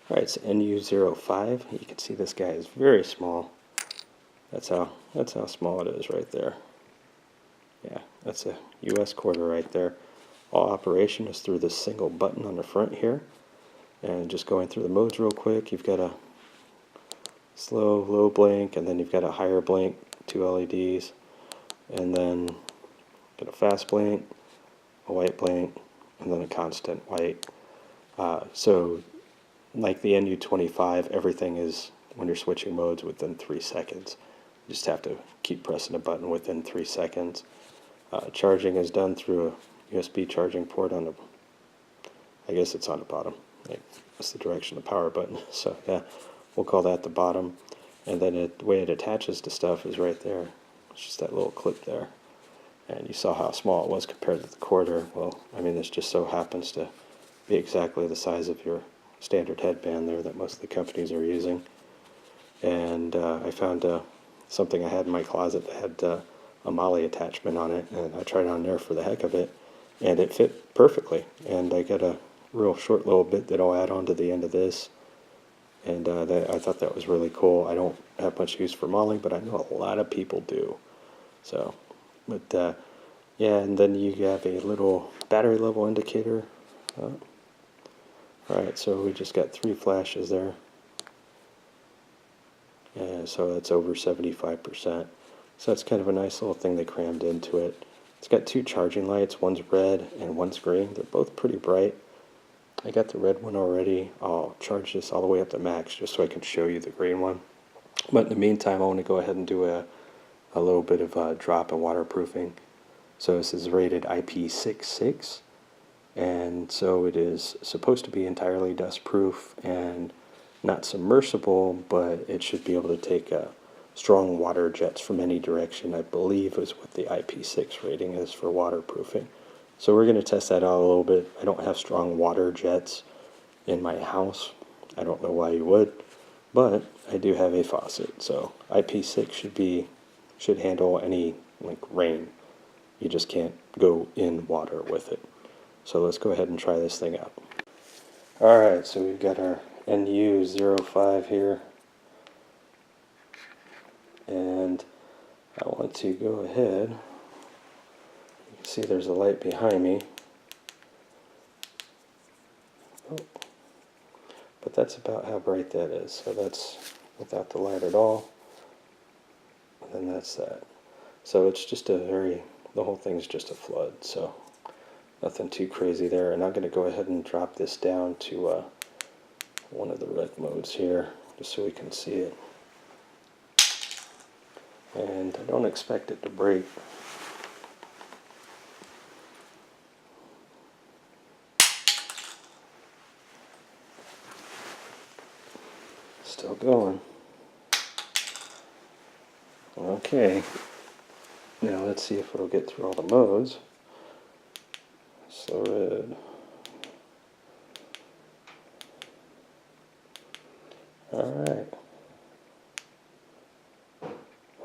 Alright, it's NU05. You can see this guy is very small. That's how small it is right there. Yeah, that's a US quarter right there. All operation is through this single button on the front here. And just going through the modes real quick, you've got a slow, low blink, and then you've got a higher blink, 2 LEDs, and then got a fast blink, a white blink, and then a constant white. So like the NU25, everything is, when you're switching modes, within 3 seconds. You just have to keep pressing a button within 3 seconds. Charging is done through a USB charging port on the, I guess it's on the bottom. That's the direction of the power button. So yeah, we'll call that the bottom. And then the way it attaches to stuff is right there. It's just that little clip there. And you saw how small it was compared to the quarter. Well, I mean, this just so happens to be exactly the size of your standard headband there that most of the companies are using. And I found something I had in my closet that had a MOLLE attachment on it, and I tried it on there for the heck of it, and it fit perfectly. And I got a real short little bit that I'll add on to the end of this, and I thought that was really cool. I don't have much use for MOLLE, but I know a lot of people do. So, but yeah, and then you have a little battery level indicator. Alright, so we just got 3 flashes there. And so that's over 75%. So that's kind of a nice little thing they crammed into it. It's got 2 charging lights, one's red and one's green. They're both pretty bright. I got the red one already. I'll charge this all the way up to max just so I can show you the green one. But in the meantime, I want to go ahead and do a little bit of drop and waterproofing. So this is rated IP66. And so it is supposed to be entirely dust proof and not submersible, but it should be able to take strong water jets from any direction, I believe is what the IP6 rating is for waterproofing. So we're going to test that out a little bit. I don't have strong water jets in my house. I don't know why you would, but I do have a faucet. So IP6 should handle any like rain. You just can't go in water with it. So let's go ahead and try this thing out. Alright, so we've got our NU05 here. And I want to go ahead. You can see there's a light behind me. Oh. But that's about how bright that is. So that's without the light at all. And then that's that. So it's just the whole thing's just a flood. So nothing too crazy there. And I'm going to go ahead and drop this down to one of the red modes here, just so we can see it. And I don't expect it to break. Still going. Okay. Now let's see if it'll get through all the modes. Slow red. Alright.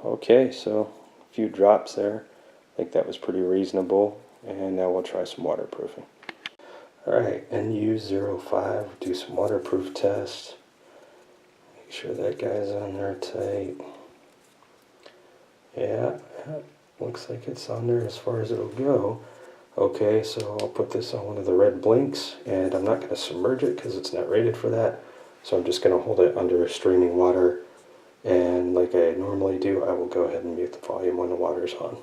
Okay, so a few drops there. I think that was pretty reasonable. And now we'll try some waterproofing. Alright, NU05, do some waterproof test. Make sure that guy's on there tight. Yeah, looks like it's on there as far as it'll go. Okay, so I'll put this on one of the red blinks, and I'm not going to submerge it because it's not rated for that. So I'm just going to hold it under streaming water, and like I normally do, I will go ahead and mute the volume when the water's on.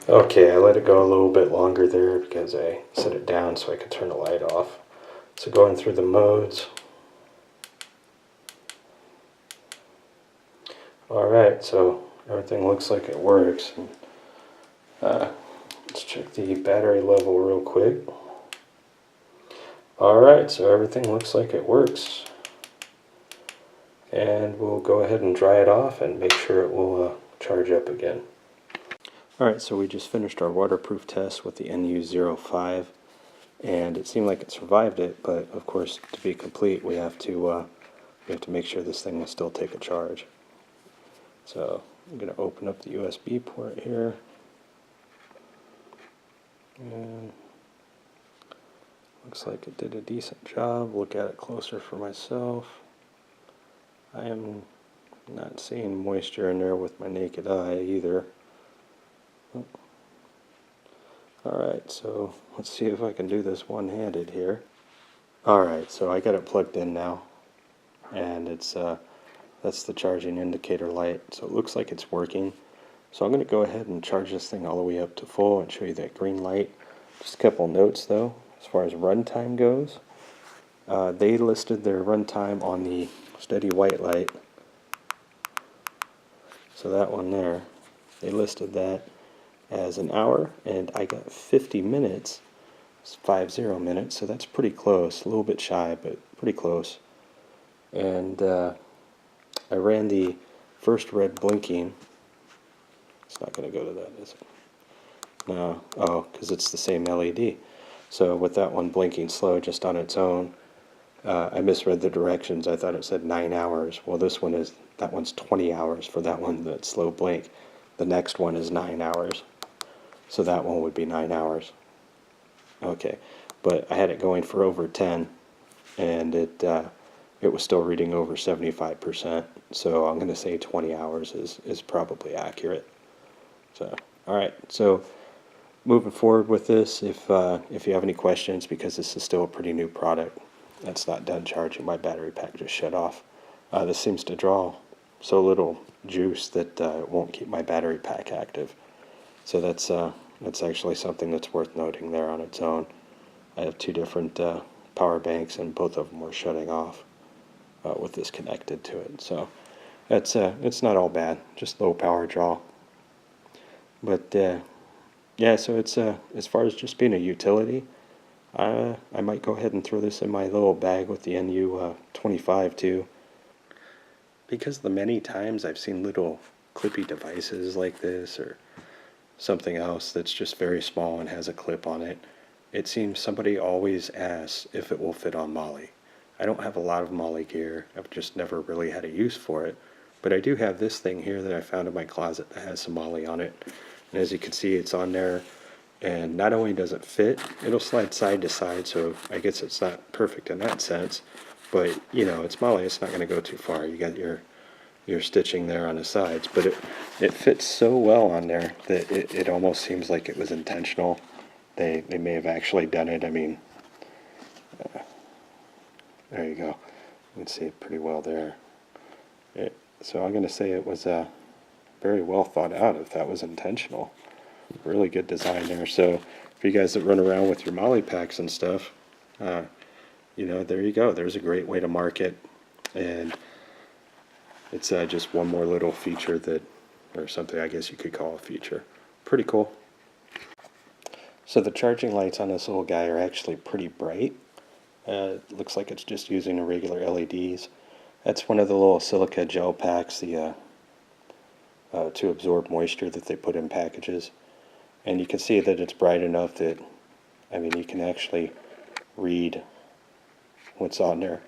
Okay, I let it go a little bit longer there because I set it down so I could turn the light off. So going through the modes. Alright, so everything looks like it works. Let's check the battery level real quick. Alright, so everything looks like it works. And we'll go ahead and dry it off and make sure it will charge up again. Alright, so we just finished our waterproof test with the NU05. and it seemed like it survived it, but of course, to be complete, we have to make sure this thing will still take a charge. So I'm going to open up the USB port here, and looks like it did a decent job. Look at it closer for myself. I am not seeing moisture in there with my naked eye either. Alright, so let's see if I can do this one-handed here. Alright, so I got it plugged in now, and it's that's the charging indicator light, so it looks like it's working. So I'm going to go ahead and charge this thing all the way up to full and show you that green light. Just a couple notes though, as far as runtime goes. They listed their runtime on the steady white light, so that one there, they listed that as an hour, and I got 50 minutes. It's 50 minutes, so that's pretty close, a little bit shy, but pretty close. And I ran the first red blinking. It's not going to go to that, is it? No, oh, because it's the same LED. So with that one blinking slow just on its own, I misread the directions. I thought it said 9 hours. Well, that one's 20 hours for that one, that slow blink. The next one is 9 hours. So that one would be 9 hours. Okay, but I had it going for over 10, and it was still reading over 75%. So I'm going to say 20 hours is probably accurate. So, all right. So moving forward with this, if you have any questions, because this is still a pretty new product, that's not done charging. My battery pack just shut off. This seems to draw so little juice that it won't keep my battery pack active. So that's actually something that's worth noting there on its own. I have two different power banks, and both of them were shutting off with this connected to it. So that's it's not all bad, just low power draw. But yeah, so it's as far as just being a utility, I might go ahead and throw this in my little bag with the NU05 too, because the many times I've seen little clippy devices like this or something else that's just very small and has a clip on it, it seems somebody always asks if it will fit on MOLLE. I don't have a lot of MOLLE gear. I've just never really had a use for it. But I do have this thing here that I found in my closet that has some MOLLE on it. And as you can see, it's on there. And not only does it fit, it'll slide side to side, so I guess it's not perfect in that sense. But, you know, it's MOLLE, it's not going to go too far. You got your stitching there on the sides, but it fits so well on there that it almost seems like it was intentional. They may have actually done it. I mean, there you go. You can see it pretty well there. So I'm going to say it was very well thought out, if that was intentional. Really good design there. So for you guys that run around with your MOLLE packs and stuff, you know, there you go. There's a great way to market, and it's just one more little feature that, or something I guess you could call a feature. Pretty cool. So the charging lights on this little guy are actually pretty bright. It looks like it's just using regular LEDs. That's one of the little silica gel packs, the to absorb moisture that they put in packages. And you can see that it's bright enough that, I mean, you can actually read what's on there.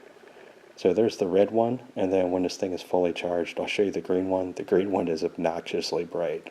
So there's the red one, and then when this thing is fully charged, I'll show you the green one. The green one is obnoxiously bright.